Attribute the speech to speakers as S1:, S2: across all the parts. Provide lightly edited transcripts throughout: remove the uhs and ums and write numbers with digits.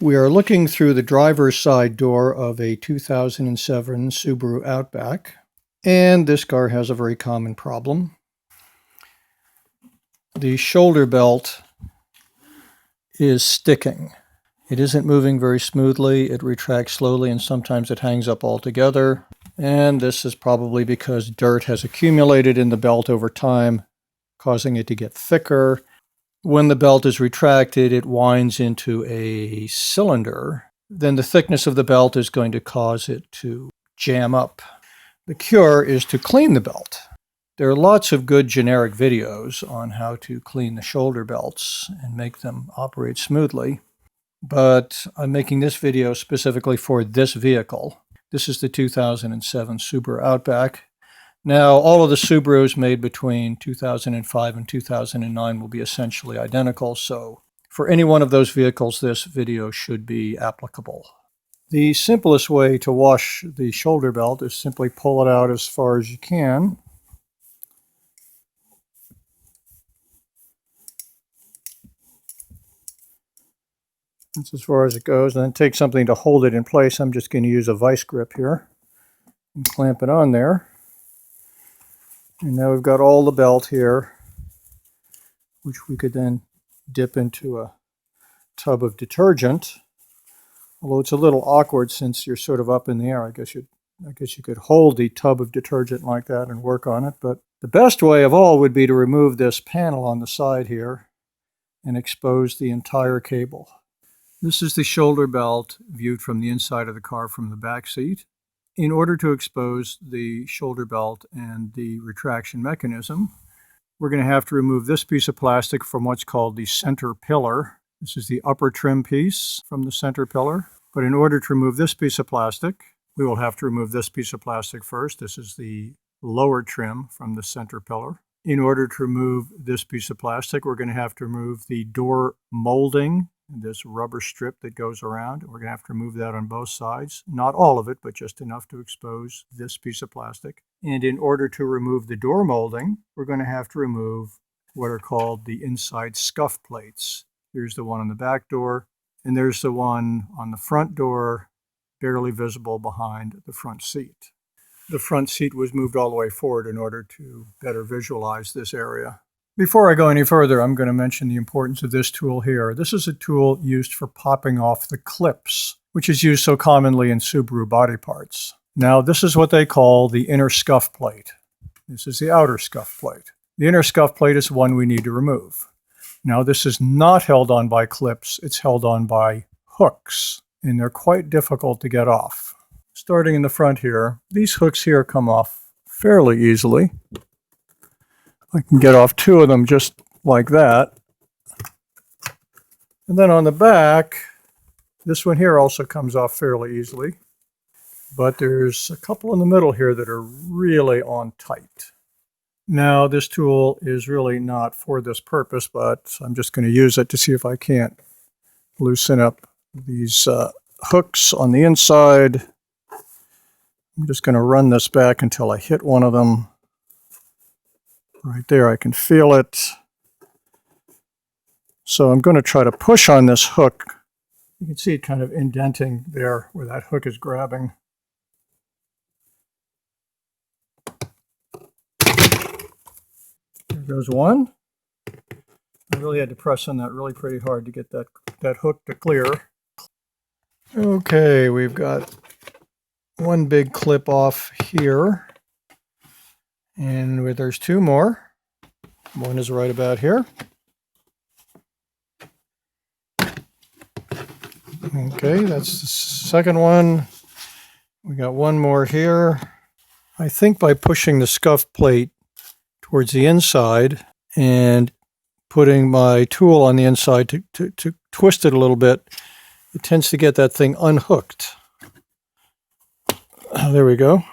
S1: We are looking through the driver's side door of a 2007 Subaru Outback, and this car has a very common problem. The shoulder belt is sticking. It isn't moving very smoothly, it retracts slowly, and sometimes it hangs up altogether. And this is probably because dirt has accumulated in the belt over time, causing it to get thicker. When the belt is retracted, it winds into a cylinder. Then the thickness of the belt is going to cause it to jam up. The cure is to clean the belt. There are lots of good generic videos on how to clean the shoulder belts and make them operate smoothly, but I'm making this video specifically for this vehicle. This is the 2007 Subaru Outback. Now, all of the Subarus made between 2005 and 2009 will be essentially identical, so for any one of those vehicles, this video should be applicable. The simplest way to wash the shoulder belt is simply pull it out as far as you can. That's as far as it goes, and then take something to hold it in place. I'm just going to use a vice grip here and clamp it on there. And now we've got all the belt here, which we could then dip into a tub of detergent. Although it's a little awkward since you're sort of up in the air. I guess you could hold the tub of detergent like that and work on it. But the best way of all would be to remove this panel on the side here and expose the entire cable. This is the shoulder belt viewed from the inside of the car from the back seat. In order to expose the shoulder belt and the retraction mechanism, we're going to have to remove this piece of plastic from what's called the center pillar. This is the upper trim piece from the center pillar. But in order to remove this piece of plastic, we will have to remove this piece of plastic first. This is the lower trim from the center pillar. In order to remove this piece of plastic, we're going to have to remove the door molding, this rubber strip that goes around. We're going to have to remove that on both sides. Not all of it, but just enough to expose this piece of plastic. And in order to remove the door molding, we're going to have to remove what are called the inside scuff plates. Here's the one on the back door, and there's the one on the front door, barely visible behind the front seat. The front seat was moved all the way forward in order to better visualize this area. Before I go any further, I'm going to mention the importance of this tool here. This is a tool used for popping off the clips, which is used so commonly in Subaru body parts. Now, this is what they call the inner scuff plate. This is the outer scuff plate. The inner scuff plate is the one we need to remove. Now, this is not held on by clips, it's held on by hooks, and they're quite difficult to get off. Starting in the front here, these hooks here come off fairly easily. I can get off two of them just like that. And then on the back, this one here also comes off fairly easily. But there's a couple in the middle here that are really on tight. Now, this tool is really not for this purpose, but I'm just going to use it to see if I can't loosen up these hooks on the inside. I'm just going to run this back until I hit one of them. Right there, I can feel it. So I'm going to try to push on this hook. You can see it kind of indenting there where that hook is grabbing. There goes one. I really had to press on that really pretty hard to get that hook to clear. Okay, we've got one big clip off here. And there's two more. One is right about here. Okay, that's the second one. We got one more here. I think by pushing the scuff plate towards the inside and putting my tool on the inside to twist it a little bit, it tends to get that thing unhooked. There we go.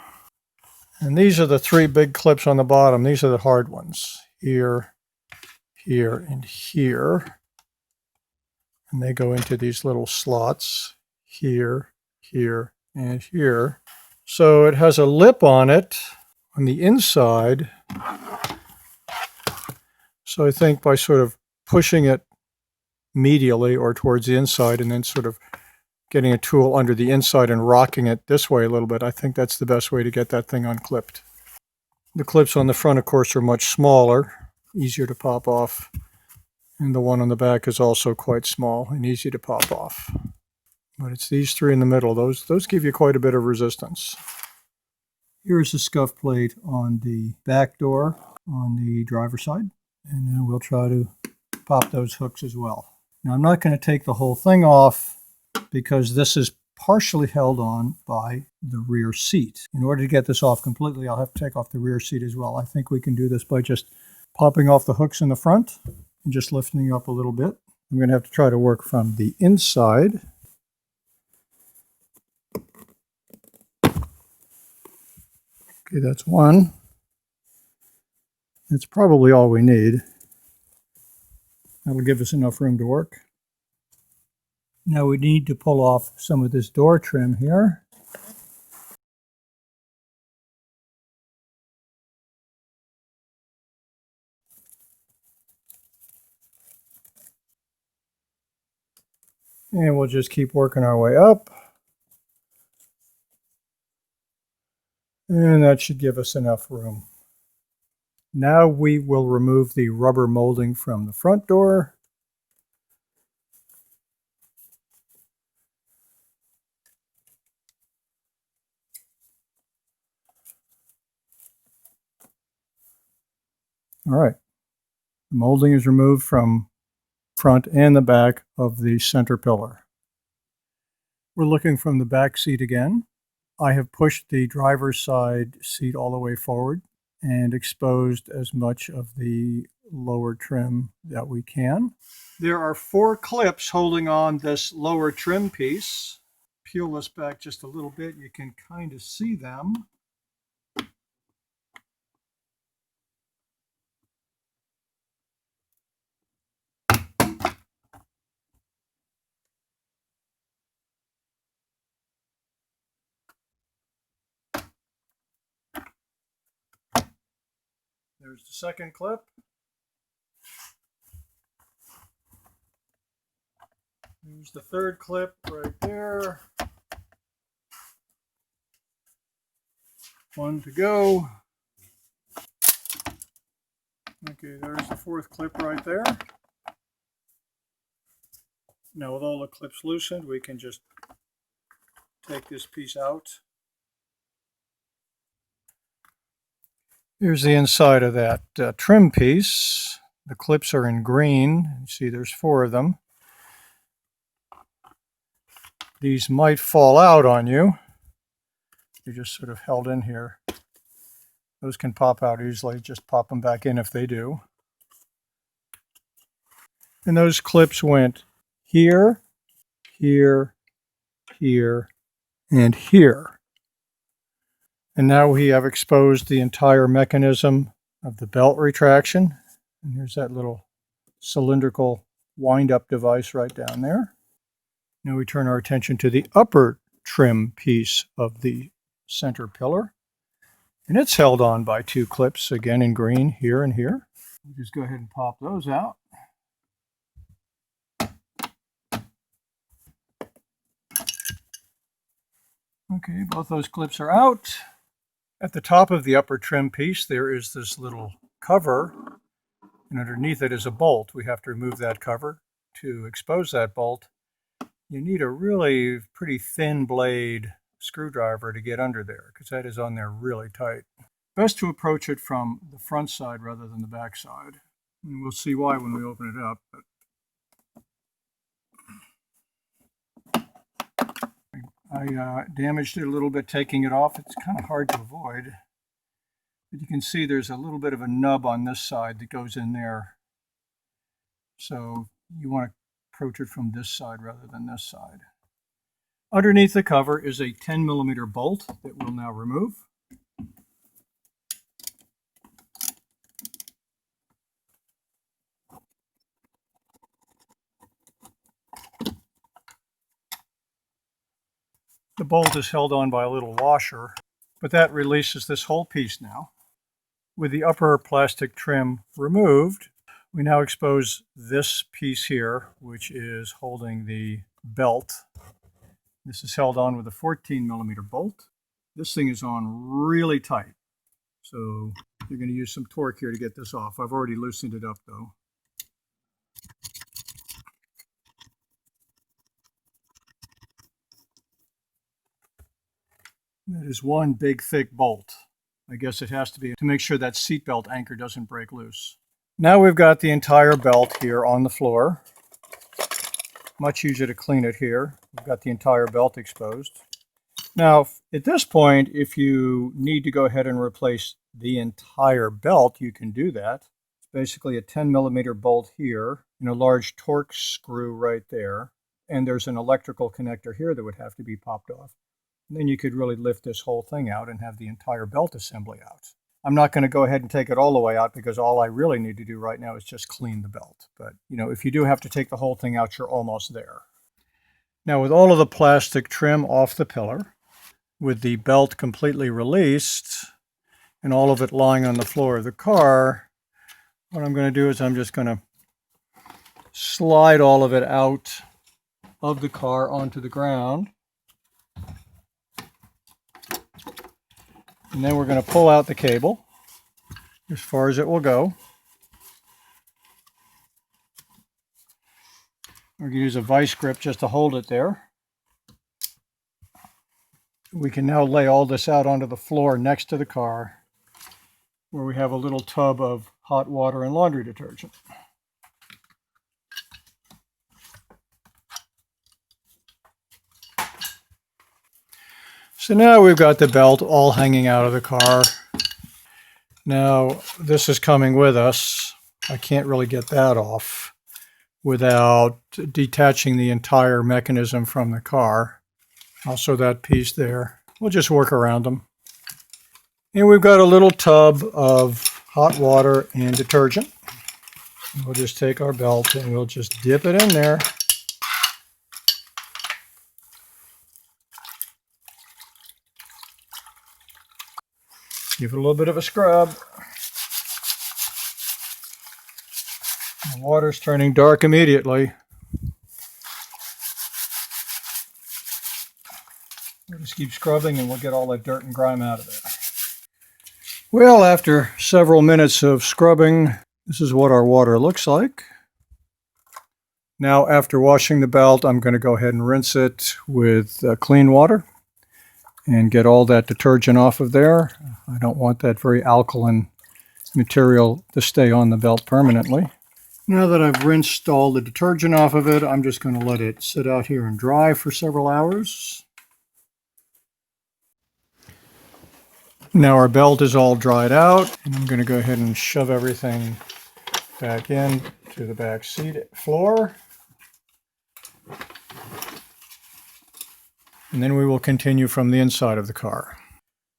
S1: And these are the three big clips on the bottom. These are the hard ones. Here, here, and here. And they go into these little slots. Here, here, and here. So it has a lip on it on the inside. So I think by sort of pushing it medially or towards the inside, and then sort of getting a tool under the inside and rocking it this way a little bit. I think that's the best way to get that thing unclipped. The clips on the front, of course, are much smaller, easier to pop off. And the one on the back is also quite small and easy to pop off. But it's these three in the middle. Those give you quite a bit of resistance. Here's the scuff plate on the back door on the driver's side. And then we'll try to pop those hooks as well. Now I'm not going to take the whole thing off because this is partially held on by the rear seat. In order to get this off completely, I'll have to take off the rear seat as well. I think we can do this by just popping off the hooks in the front and just lifting it up a little bit. I'm going to have to try to work from the inside. Okay, that's one. That's probably all we need. That'll give us enough room to work. Now we need to pull off some of this door trim here. And we'll just keep working our way up. And that should give us enough room. Now we will remove the rubber molding from the front door. All right. The molding is removed from front and the back of the center pillar. We're looking from the back seat again. I have pushed the driver's side seat all the way forward and exposed as much of the lower trim that we can. There are 4 clips holding on this lower trim piece. Peel this back just a little bit, you can kind of see them. There's the second clip. There's the third clip right there. One to go. Okay, there's the 4th clip right there. Now with all the clips loosened, we can just take this piece out. Here's the inside of that trim piece. The clips are in green. You see there's 4 of them. These might fall out on you. They're just sort of held in here. Those can pop out easily. Just pop them back in if they do. And those clips went here, here, here, and here. And now we have exposed the entire mechanism of the belt retraction. And here's that little cylindrical wind-up device right down there. Now we turn our attention to the upper trim piece of the center pillar. And it's held on by 2 clips, again in green, here and here. We'll just go ahead and pop those out. Okay, both those clips are out. At the top of the upper trim piece, there is this little cover, and underneath it is a bolt. We have to remove that cover. To expose that bolt, you need a really pretty thin blade screwdriver to get under there, because that is on there really tight. Best to approach it from the front side rather than the back side. And we'll see why when we open it up. I damaged it a little bit taking it off. It's kind of hard to avoid. But you can see there's a little bit of a nub on this side that goes in there. So you want to approach it from this side rather than this side. Underneath the cover is a 10mm bolt that we'll now remove. The bolt is held on by a little washer, but that releases this whole piece now. With the upper plastic trim removed, We now expose this piece here, which is holding the belt. This is held on with a 14mm bolt. This thing is on really tight, so you're going to use some torque here to get this off. I've already loosened it up though. That is one big thick bolt. I guess it has to be to make sure that seatbelt anchor doesn't break loose. Now we've got the entire belt here on the floor. Much easier to clean it here. We've got the entire belt exposed. Now, at this point, if you need to go ahead and replace the entire belt, you can do that. It's basically a 10mm bolt here and a large torque screw right there. And there's an electrical connector here that would have to be popped off. And then you could really lift this whole thing out and have the entire belt assembly out. I'm not going to go ahead and take it all the way out because all I really need to do right now is just clean the belt. But, if you do have to take the whole thing out, you're almost there. Now, with all of the plastic trim off the pillar, with the belt completely released, and all of it lying on the floor of the car, what I'm going to do is I'm just going to slide all of it out of the car onto the ground. And then we're going to pull out the cable as far as it will go. We're going to use a vice grip just to hold it there. We can now lay all this out onto the floor next to the car, where we have a little tub of hot water and laundry detergent. So now we've got the belt all hanging out of the car. Now this is coming with us. I can't really get that off without detaching the entire mechanism from the car. Also that piece there. We'll just work around them. And we've got a little tub of hot water and detergent. We'll just take our belt and we'll just dip it in there. Give it a little bit of a scrub. The water's turning dark immediately. We'll just keep scrubbing and we'll get all that dirt and grime out of there. Well, after several minutes of scrubbing, this is what our water looks like. Now, after washing the belt, I'm going to go ahead and rinse it with clean water and get all that detergent off of there. I don't want that very alkaline material to stay on the belt permanently. Now that I've rinsed all the detergent off of it, I'm just going to let it sit out here and dry for several hours. Now our belt is all dried out, and I'm going to go ahead and shove everything back in to the back seat floor. And then we will continue from the inside of the car.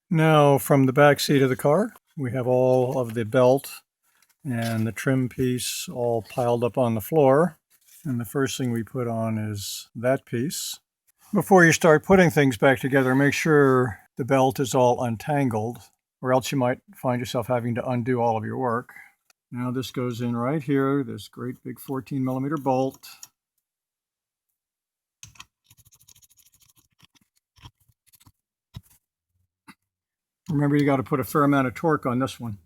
S1: Now from the back seat of the car, we have all of the belt and the trim piece all piled up on the floor. And the first thing we put on is that piece. Before you start putting things back together, make sure the belt is all untangled, or else you might find yourself having to undo all of your work. Now this goes in right here, this great big 14mm bolt. Remember, you got to put a fair amount of torque on this one.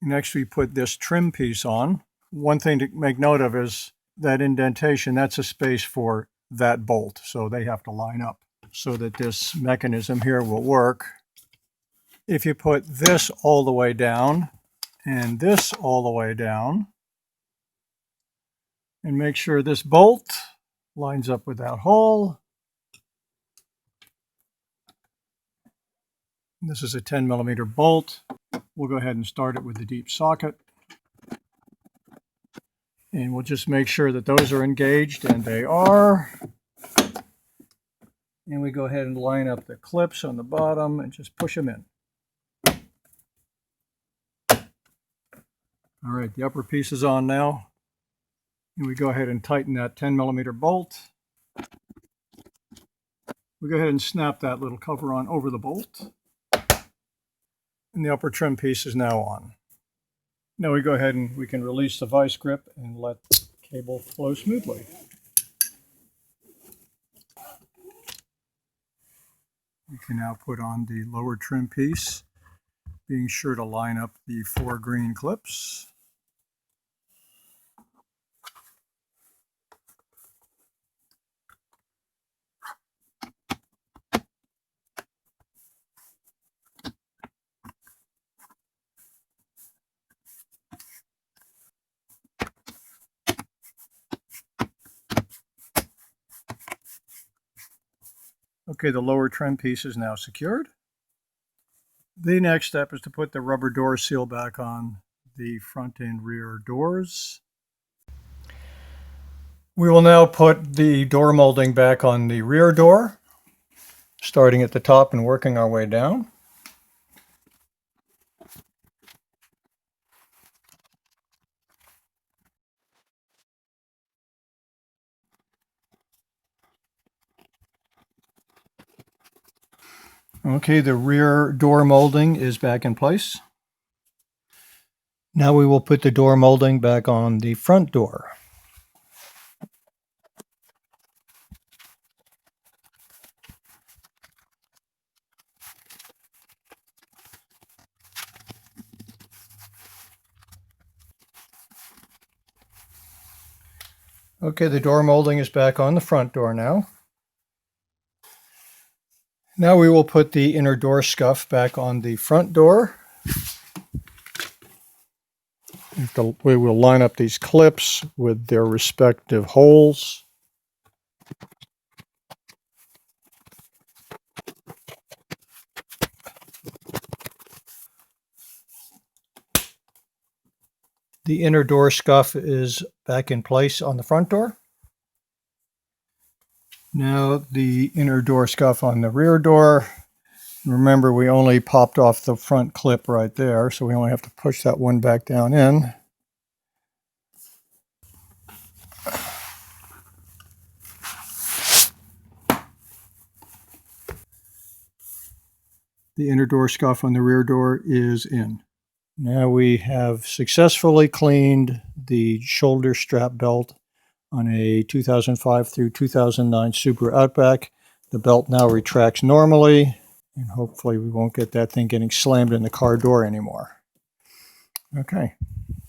S1: Next, we put this trim piece on. One thing to make note of is that indentation, that's a space for that bolt. So they have to line up so that this mechanism here will work. If you put this all the way down and this all the way down, and make sure this bolt lines up with that hole. This is a 10mm bolt. We'll go ahead and start it with the deep socket. And we'll just make sure that those are engaged, and they are. And we go ahead and line up the clips on the bottom and just push them in. All right, the upper piece is on now. And we go ahead and tighten that 10mm bolt. We go ahead and snap that little cover on over the bolt. And the upper trim piece is now on. Now we go ahead and we can release the vice grip and let the cable flow smoothly. We can now put on the lower trim piece, being sure to line up the 4 green clips. Okay, the lower trim piece is now secured. The next step is to put the rubber door seal back on the front and rear doors. We will now put the door molding back on the rear door, starting at the top and working our way down. Okay, the rear door molding is back in place. Now we will put the door molding back on the front door. Okay, the door molding is back on the front door now. Now we will put the inner door scuff back on the front door. We will line up these clips with their respective holes. The inner door scuff is back in place on the front door. Now the inner door scuff on the rear door. Remember, we only popped off the front clip right there, so we only have to push that one back down in. The inner door scuff on the rear door is in. Now we have successfully cleaned the shoulder strap belt on a 2005 through 2009 Subaru Outback. The belt now retracts normally, and hopefully we won't get that thing getting slammed in the car door anymore. Okay,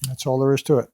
S1: that's all there is to it.